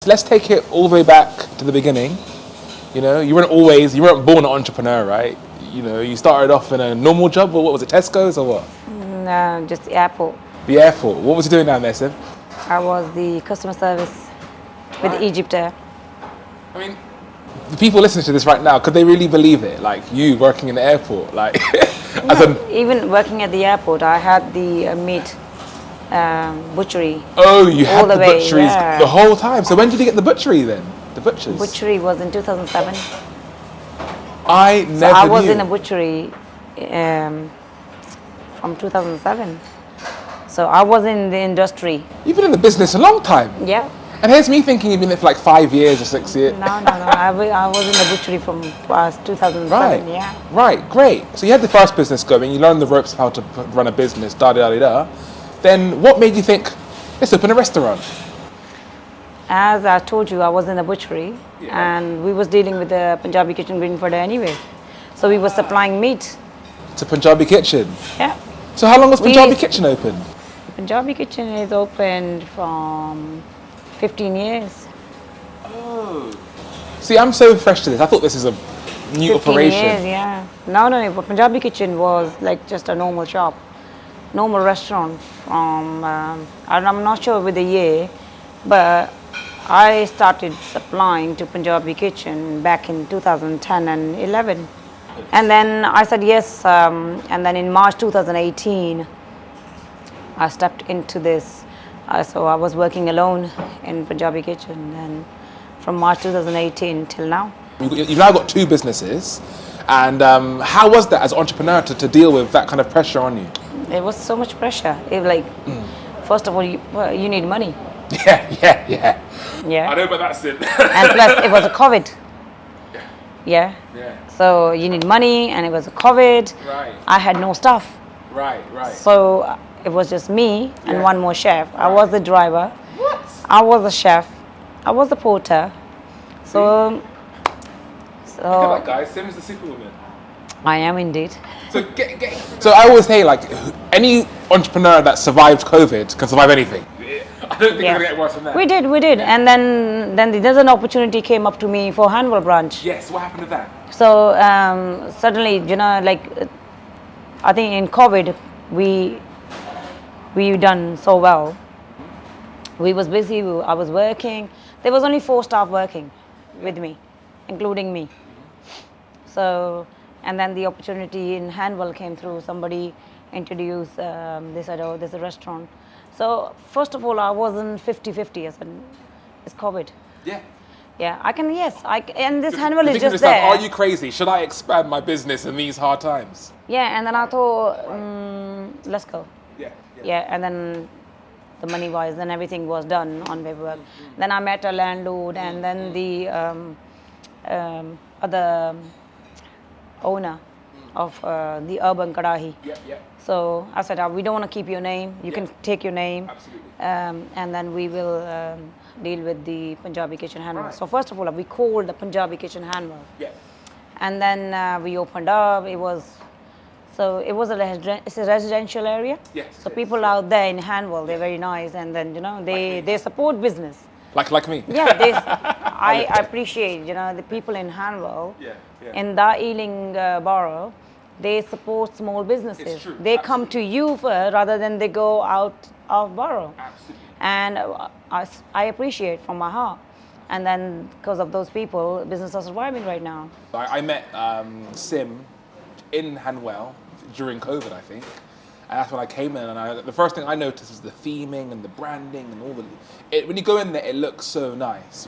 let's take it all the way back to the beginning. You know, you weren't born an entrepreneur, right? You know, you started off in a normal job, or what was it, Tesco's or what? No, just the airport. The airport. What was you doing down there, Sim? I was the customer service with Egypt Air. I mean, the people listening to this right now, could they really believe it? Like you working in the airport, like Even working at the airport, I had the meat butchery. Oh, you had all the way, butcheries yeah. the whole time. So when did you get the butchery then? The butchers. Butchery was in 2007. I never So I was knew. in a butchery from 2007. So I was in the industry. You've been in the business a long time. Yeah. And here's me thinking you've been there for like 5 years or 6 years. No. I was in the butchery from 2007. Right. Yeah. Right, great. So you had the first business going, you learned the ropes of how to run a business, da-da-da-da. Then what made you think, let's open a restaurant? As I told you, I was in the butchery, and we was dealing with the Punjabi Kitchen Greenford anyway. So we were supplying meat. To Punjabi Kitchen? Yeah. So how long was Punjabi Kitchen open? Punjabi Kitchen is opened from 15 years. Oh. See, I'm so fresh to this. I thought this is a new 15 operation. years, yeah. No. But Punjabi Kitchen was like just a normal shop, normal restaurant from, I'm not sure with the year, but I started supplying to Punjabi Kitchen back in 2010 and 11. And then I said yes, and then in March 2018, I stepped into this. So I was working alone in Punjabi Kitchen, and from March 2018 till now. You've now got 2 businesses, and how was that as an entrepreneur to deal with that kind of pressure on you? It was so much pressure. It like, first of all, you need money. Yeah. Yeah. I know, but that's it. And plus, it was a COVID. Yeah. So you need money, and it was a COVID. Right. I had no staff. Right. So it was just me and one more chef. I was the driver. What? I was the chef. I was the porter. So Look at that guy, Sim's the superwoman. I am indeed. So I always say, like, any entrepreneur that survived COVID can survive anything. I don't think it's going to get worse than that. We did. And then there's an opportunity came up to me for Hanwell branch. Yes, what happened to that? So suddenly, like, I think in COVID, we done so well. We was busy, I was working. There was only 4 staff working with me, including me. So, and then the opportunity in Hanwell came through. Somebody introduced, they said, oh, there's a restaurant. So, first of all, I wasn't 50-50. I said, it's COVID. Yeah, and this Hanwell is just there. Are you crazy? Should I expand my business in these hard times? Yeah, and then I thought, let's go. Yeah. And then the money-wise, then everything was done on paperwork. Then I met a landlord, and then the other owner of the Urban Kadahi. So I said, we don't want to keep your name. You can take your name. Absolutely. And then we will deal with the Punjabi Kitchen Hanwell. Right. So first of all, we called the Punjabi Kitchen Hanwell. And then we opened up. It was it's a residential area. So people out there in Hanwell, they're very nice, and then they support business. Like me. Yeah, I appreciate the people in Hanwell, in the Ealing borough. They support small businesses. It's true. They come to you first rather than they go out of borough. Absolutely. And I appreciate from my heart. And then because of those people, business are surviving right now. I met Sim in Hanwell during COVID, I think. And that's when I came in, and the first thing I noticed was the theming and the branding and all when you go in there, it looks so nice,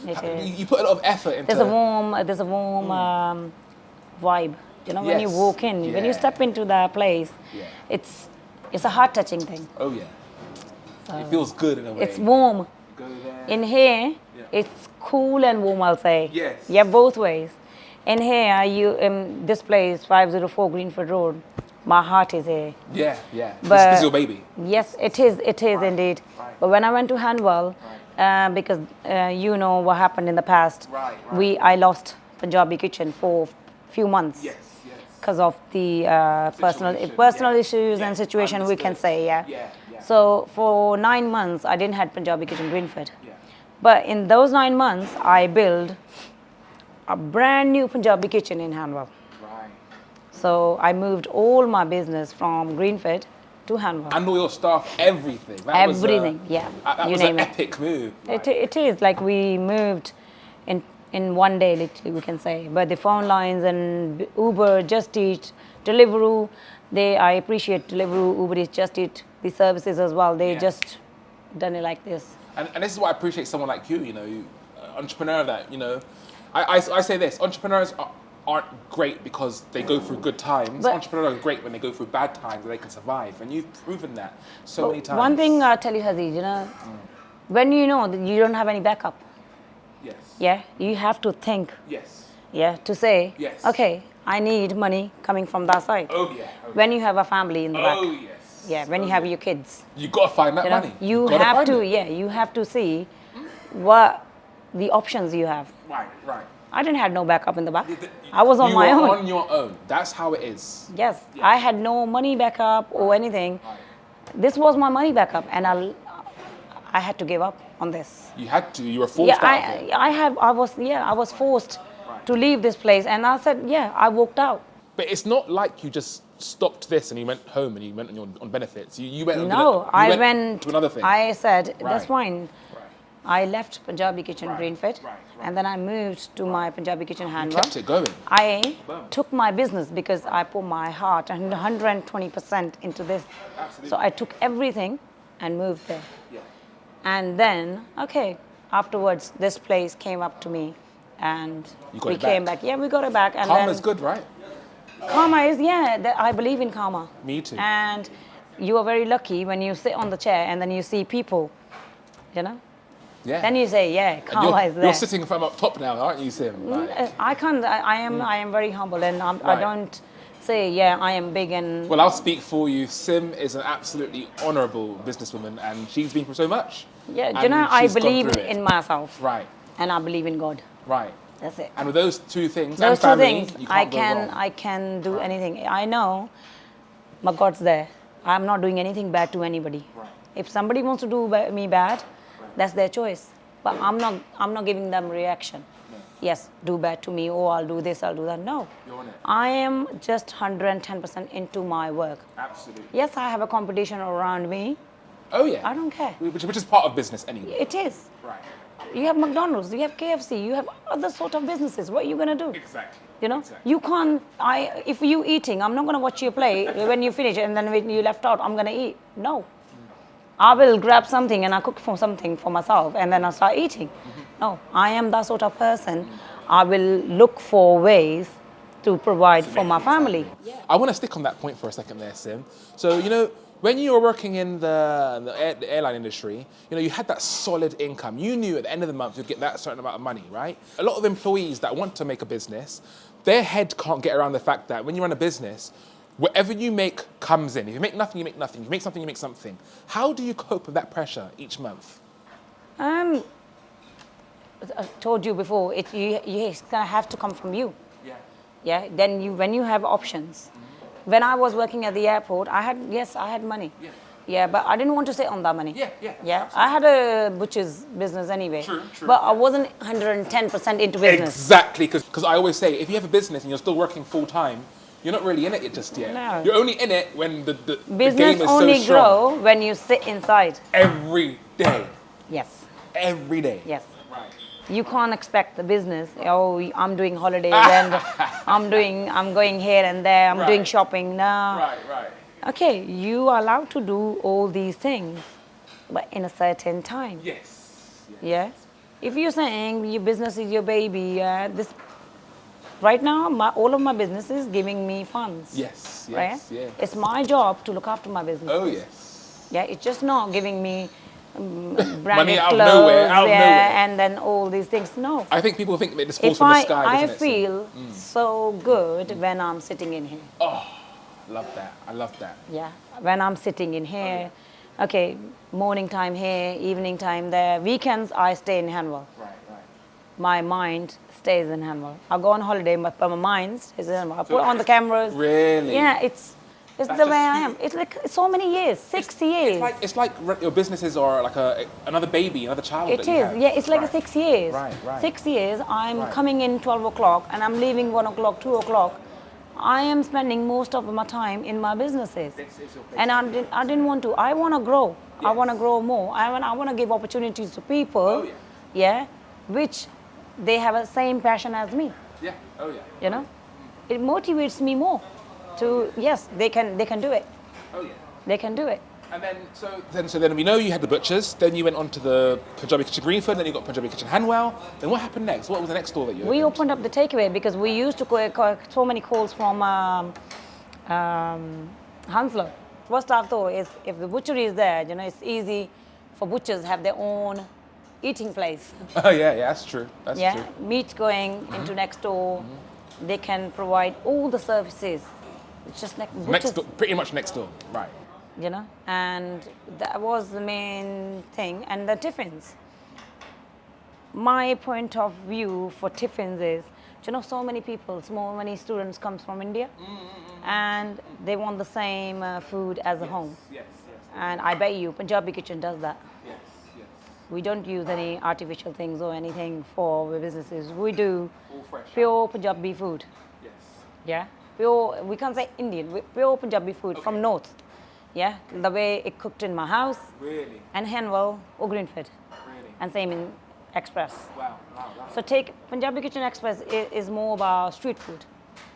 You put a lot of effort into. There's a warm vibe. When you walk in, when you step into the place, it's a heart-touching thing. Oh yeah. So it feels good in a way. It's warm. Go there. In here, it's cool and warm, I'll say. Yes. Yeah, both ways. In here, this place, 504 Greenford Road, my heart is here. Yeah. But this is your baby. Yes, it is indeed. Right. But when I went to Hanwell, because you know what happened in the past, I lost Punjabi Kitchen for a few months. Yes. Because of the personal issues and situation, we can say, So for 9 months, I didn't have Punjabi Kitchen Greenford. But in those 9 months, I built a brand new Punjabi kitchen in Hanwell. Right. So I moved all my business from Greenfield to Hanwell. And all your staff, everything. Everything, yeah. That You was name an it. epic move. It is like we moved in one day, literally, we can say. But the phone lines and Uber, Just Eat, Deliveroo, I appreciate Deliveroo, Uber Eats, Just Eat, the services as well. They Yeah. just done it like this. And this is why I appreciate someone like you, entrepreneur that, I say this, entrepreneurs aren't great because they go through good times. But- Entrepreneurs are great when they go through bad times and they can survive. And you've proven that so many times. One thing I'll tell you, Haziz, when you know that you don't have any backup, Yes. yeah, you have to think, Yes. yeah, to say, Yes. okay, I need money coming from that side. Oh, yeah. When you have a family in the back, Oh, yes. yeah, when you have your kids, You got to find that you know, money. you gotta have find to, it. yeah, you have to see what the options you have. Right. I didn't have no backup in the back. I was on You my were own. on your own. That's how it is. Yes, Yeah. I had no money backup or anything. Right. This was my money backup, and I had to give up on this. You had to. You were forced Yeah, out of it. I was forced Right. to leave this place, and I said, yeah, I walked out. But it's not like you just stopped this and you went home and you went on benefits. You went. No, I went to another thing. I said, that's Right. fine. Right. I left Punjabi Kitchen Right, Greenfield, right. and then I moved to my Punjabi Kitchen You Hanwell. kept it going. I Boom. took my business because I put my heart and 120% into this. Absolutely. So I took everything and moved there. Yeah. And then, okay, afterwards, this place came up to me, and You got we it came back. back. Yeah, we got it back. And Karma's then good, right? karma is, yeah, I believe in karma. Me too. And you are very lucky when you sit on the chair and then you see people, you know? Yeah. Then you say, yeah, And karma is there. you're sitting from up top now, aren't you, Sim? Like, I can't, I am very humble, and I Right. don't say, yeah, I am big and... well, I'll speak for you. Sim is an absolutely honourable businesswoman, and she's been through so much. yeah, And you know, I she's gone believe through it. in myself, Right, and I believe in God. right. That's it. And with those two things, Those and two family, things, you can't go wrong. I can do anything. I know my God's there. I'm not doing anything bad to anybody. Right. If somebody wants to do me bad, that's their choice. But I'm not giving them reaction. Yes, do bad to me, or I'll do this, I'll do that. No. You're on it. I am just 110% into my work. Absolutely. Yes, I have a competition around me. Oh, yeah. I don't care. Which is part of business anyway. It is. Right. You have McDonald's, you have KFC, you have other sort of businesses. What are you going to do? Exactly. You know, Exactly. you can't. If you eating, I'm not going to watch you play when you finish, and then when you left out, I'm going to eat. No, I will grab something and I cook for something for myself, and then I start eating. No, I am that sort of person. I will look for ways to provide for my family. I want to stick on that point for a second there, Sim. So, when you were working in the airline industry, you had that solid income. You knew at the end of the month you'd get that certain amount of money, right? A lot of employees that want to make a business, their head can't get around the fact that when you run a business, whatever you make comes in. If you make nothing, you make nothing. If you make something, you make something. How do you cope with that pressure each month? I told you before, it's gonna have to come from you. Yeah. Yeah. Then when you have options. When I was working at the airport, I had money. Yeah. Yeah, but I didn't want to sit on that money. Yeah. Yeah, I had a butcher's business anyway. True, But I wasn't 110% into business. Exactly, because I always say, if you have a business and you're still working full time, you're not really in it just yet. No. You're only in it when the game Business is only so strong. grow when you sit inside. Every day. Yes, Every day. yes. Right. You can't expect the business. Oh, I'm doing holidays and I'm going here and there. I'm doing Right. shopping now. Right. Okay, you are allowed to do all these things, but in a certain time. Yes. Yeah. If you're saying your business is your baby, this right now, all of my business is giving me funds. Yes. Right? Yeah. It's my job to look after my business. Oh, yes. Yeah, it's just not giving me branded Money out of clothes, nowhere, out of yeah, nowhere. and then all these things. No. I think people think that it just falls If from the I sky, doesn't it? feel so good when I'm sitting in here. Love that. I love that. Yeah, when I'm sitting in here. Okay, morning time here, evening time there. Weekends I stay in Hanwell. Right. My mind stays in Hanwell. I go on holiday, but my mind stays in Hanwell. I put on the cameras. Really? Yeah, it's It's That's the just way I you. am. It's like so many years, 6 years. It's like your businesses are like another baby, another child. It that you is, have. yeah. It's like Right. 6 years. Right, right. 6 years. I'm Right. coming in 12 o'clock and I'm leaving 1 o'clock, 2 o'clock. I am spending most of my time in my businesses, It's your place. and I didn't want to. I want to grow. I Yes. want to grow more. I want to give opportunities to people. Oh, yeah, which they have the same passion as me. Yeah. Oh yeah. You know, it motivates me more. To yes, they can do it. Oh yeah. They can do it. And then we know you had the butchers. Then you went on to the Punjabi Kitchen Greenford. Then you got Punjabi Kitchen Hanwell. Then what happened next? What was the next store that you We opened? opened up the takeaway because we used to so many calls from Hounslow. First I thought is if the butchery is there, you know, it's easy for butchers to have their own eating place. Oh yeah, that's true. That's Yeah, true. meat going into next door. They can provide all the services. It's just like butchers, Next door, pretty much next door. Right. you know, and that was the main thing. And the tiffins. My point of view for tiffins is, you know, so many people, so many students comes from India, and they want the same food as a home. Yes. And I bet you Punjabi Kitchen does that. Yes. We don't use any artificial things or anything for the businesses. We do All fresh. pure Punjabi food. Yes. Yeah, pure. We can't say Indian. Pure Punjabi food from north. Yeah, the way it cooked in my house Really. and Hanwell or Greenford, Really. and same in Express. Wow. So take Punjabi Kitchen Express is more about street food.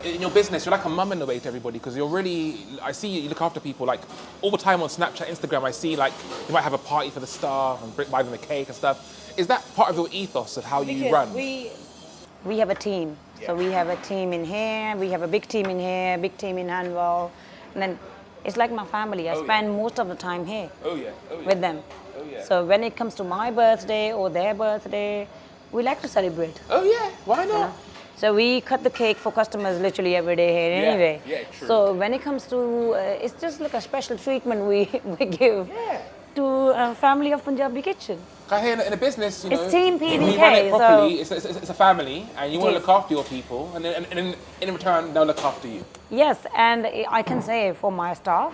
In your business, you're like a mum in a way to everybody because you're really. I see you look after people like all the time on Snapchat, Instagram. I see like you might have a party for the staff and buy them a cake and stuff. Is that part of your ethos of how you run? We have a team. So we have a team in here, we have a big team in here, big team in Hanwell, and then it's like my family. I spend most of the time here Oh yeah. with them. Oh yeah. So when it comes to my birthday or their birthday, we like to celebrate. Oh yeah. Why not? So we cut the cake for customers literally every day here Yeah, anyway. yeah, true. So when it comes to, it's just like a special treatment we give to a family of Punjabi Kitchen. I hear in a business, you know, It's team if you PDK, run it properly, so- it's a family, and you want to is. look after your people, and in return, they'll look after you. Yes, and I can say for my staff,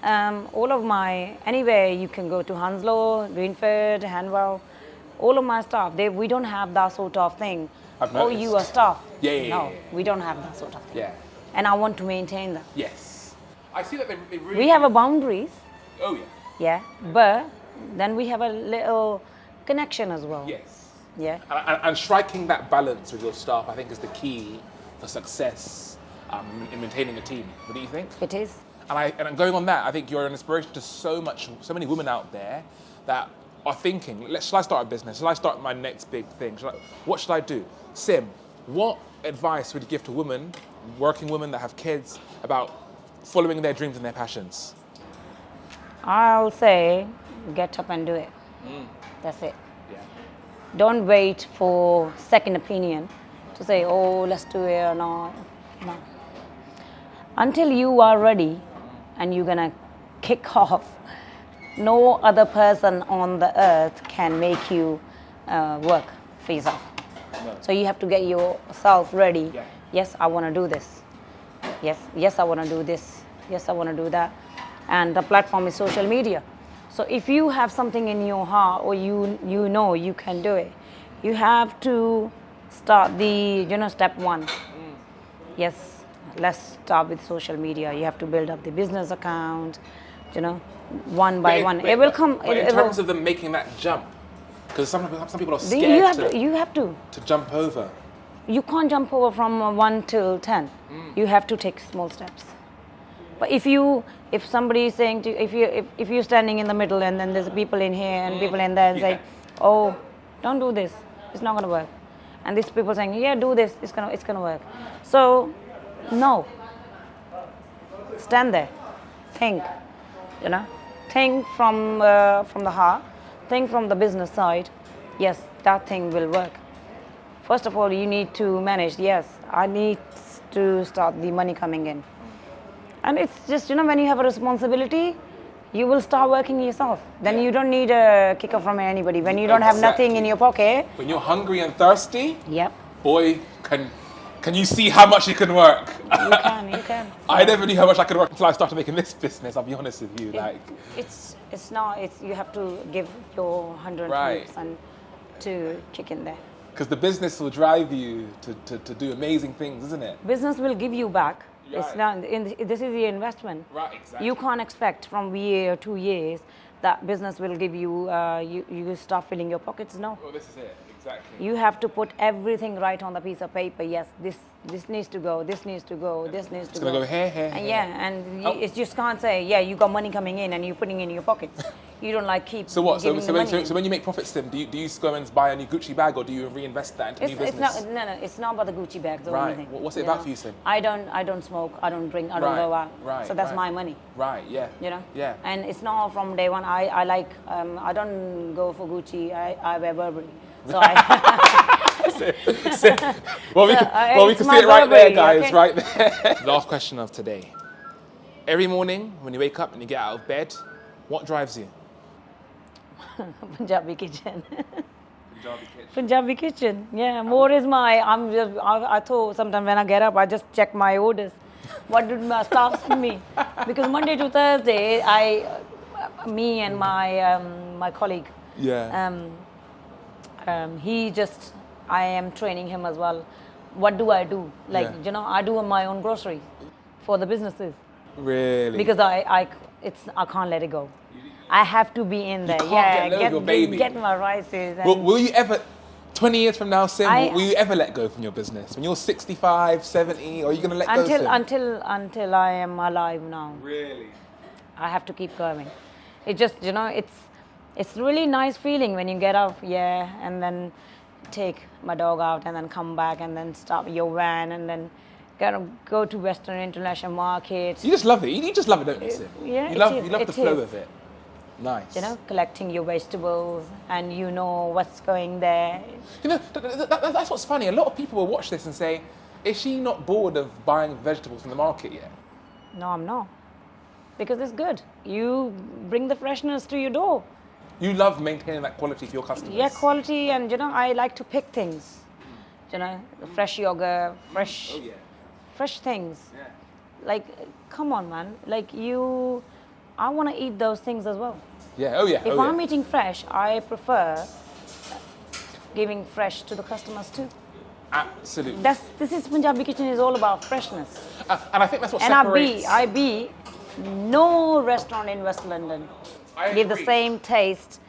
all of my, anywhere you can go to Hounslow, Greenford, Hanwell, all of my staff, we don't have that sort of thing. I've Oh, you are noticed. staff. Yeah. No, we don't have that sort of thing. Yeah. And I want to maintain that. Yes. I see that they really. We have a boundaries, Oh yeah. yeah, but then we have a little connection as well. Yes. Yeah. And striking that balance with your staff, I think, is the key for success in maintaining a team. What do you think? It is. And going on that, I think you're an inspiration to so many women out there that are thinking, shall I start a business? Shall I start my next big thing? What should I do? Sim, what advice would you give to women, working women that have kids, about following their dreams and their passions? I'll say, get up and do it. That's it. Yeah. Don't wait for second opinion to say, oh, let's do it or not. No. Until you are ready and you're gonna kick off, no other person on the earth can make you work for yourself. No. So you have to get yourself ready. Yeah. Yes, I want to do this. Yes, I want to do this. Yes, I want to do that. And the platform is social media. So if you have something in your heart or you know you can do it, you have to start step one. Yes, let's start with social media. You have to build up the business account, one by one. It will come. But in it will- terms of them making that jump, because some people are scared you have to. to jump over. You can't jump over from 1 till 10. You have to take small steps. But if somebody is saying to if you're standing in the middle and then there's people in here and people in there and say, oh, don't do this, it's not gonna work. And these people saying, yeah, do this, it's gonna work. So, no. Stand there, think, think from the heart, think from the business side. Yes, that thing will work. First of all, you need to manage. Yes, I need to start the money coming in. And it's just, when you have a responsibility, you will start working yourself. Then you don't need a kicker from anybody. When you don't have nothing in your pocket. When you're hungry and thirsty, Yep. boy, can Can you see how much you can work? You can. I never knew how much I could work until I started making this business. I'll be honest with you. It's not. It's you have to give your 100% to kick in there. Because the business will drive you to do amazing things, isn't it? Business will give you back. Right. It's not. This is the investment. Right, exactly. You can't expect from a year or 2 years that business will give you. You start filling your pockets. No. Well, this is it. Exactly. You have to put everything right on the piece of paper. Yes, this needs to go. This needs to go. This needs to It's go. gonna go here, here, And here. yeah, and it just can't say, yeah, you got money coming in and you're putting it in your pockets. You don't like keep. So what? giving the money. So when you make profits, then do you go and buy a new Gucci bag, or do you reinvest that into new business? It's not about the Gucci bags or Right. anything. What's it about for you, Sim? I don't smoke. I don't drink. I don't Right, go out. right, So that's right. my money. Right. Yeah. You know. Yeah. And it's not from day one. I like. I don't go for Gucci. I wear Burberry. So I. Well, we it's can my see it right there, Burberry, guys. okay? Right there. Last question of today. Every morning when you wake up and you get out of bed, what drives you? Punjabi Kitchen. Punjabi Kitchen. Punjabi Kitchen. Yeah, more is my. I thought sometimes when I get up, I just check my orders. What did my staff send me? Because Monday to Thursday, me and my colleague. Yeah. I am training him as well. What do I do? Like, Yeah. I do my own grocery for the businesses Really? because I can't let it go. I have to be in there. can't get low of your baby. Get my rices. And Will you ever, 20 years from now, Sim, I- will you ever let go from your business? When you're 65, 70, are you going to let go, Sim? until I am alive now. Really? I have to keep going. It just, it's really nice feeling when you get up, and then take my dog out and then come back and then stop your van and then go to Western International Market. You just love it. You just love it, don't you, Sim? Yeah, You it love, is, you love it the flow is. of it. Nice. Collecting your vegetables and you know what's going there. That's what's funny. A lot of people will watch this and say, is she not bored of buying vegetables from the market yet? No, I'm not. Because it's good. You bring the freshness to your door. You love maintaining that quality for your customers. Yeah, quality, and I like to pick things. Fresh yogurt, fresh things. Yeah. Like, come on, man. Like I want to eat those things as well. Yeah, oh yeah. If I'm eating fresh, I prefer giving fresh to the customers too. Absolutely. This is Punjabi Kitchen is all about freshness. And I think that's what And separates. I be no restaurant in West London I give the agree. same taste,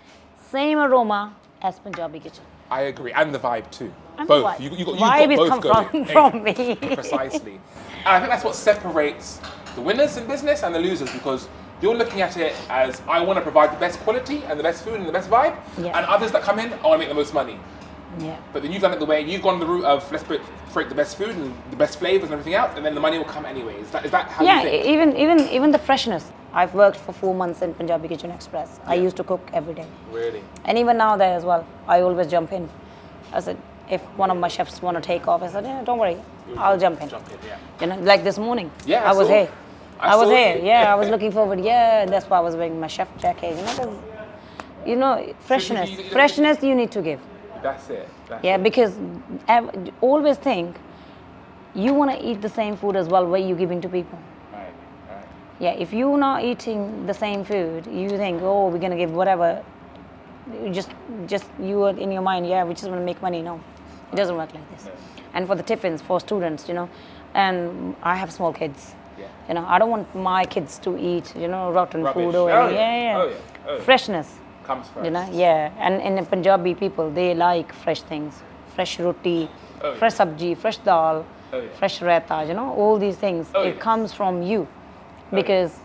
same aroma as Punjabi Kitchen. I agree, and the vibe too. And the Both. vibe. You've got Vibe is both come going. from me. Precisely. And I think that's what separates the winners in business and the losers, because you're looking at it as, I want to provide the best quality and the best food and the best vibe, Yeah. and others that come in, I want to make the most money. Yeah. But then you've done it the way, you've gone the route of, let's create the best food and the best flavors and everything else, and then the money will come anyway. Is that how Yeah, you think? even the freshness. I've worked for 4 months in Punjabi Kitchen Express. I used to cook every day. Really? And even now there as well, I always jump in. I said, if one of my chefs want to take off, I said, yeah, don't worry, I'll jump in. Yeah. Like this morning, Yeah, I was saw. here. I was saw here. you. Yeah, I was looking forward. Yeah, that's why I was wearing my chef jacket. Freshness. Freshness you need to give. That's it. Yeah, because always think you want to eat the same food as well. What you're giving to people. Right. Yeah, if you're not eating the same food, you think, oh, we're gonna give whatever. You just you are in your mind, yeah, we just want to make money. No, it doesn't work like this. And for the tiffins, for students, and I have small kids. Yeah. I don't want my kids to eat, rotten Rubbish. food or Oh, any, yeah. Oh, yeah. Freshness. Comes first. Yeah. And in the Punjabi people, they like fresh things, fresh roti, Oh, yeah. fresh sabji, fresh dal, Oh, yeah. fresh raita. All these things. Oh, It yeah. comes from you, because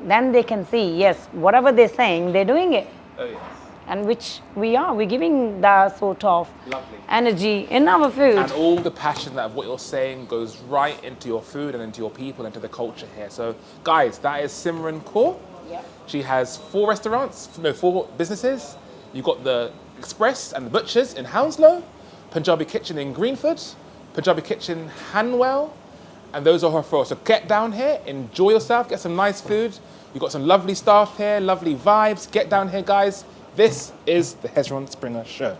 then they can see, yes, whatever they're saying, they're doing it. Oh, yes. And which we're giving that sort of Lovely. energy in our food. And all the passion that what you're saying goes right into your food and into your people, into the culture here. So, guys, that is Simian Kaur. Yeah. She has 4 businesses. You've got the Express and the Butchers in Hounslow, Punjabi Kitchen in Greenford, Punjabi Kitchen Hanwell, and those are her 4. So get down here, enjoy yourself, get some nice food. You've got some lovely staff here, lovely vibes. Get down here, guys. This is the Restuarant Springer Show.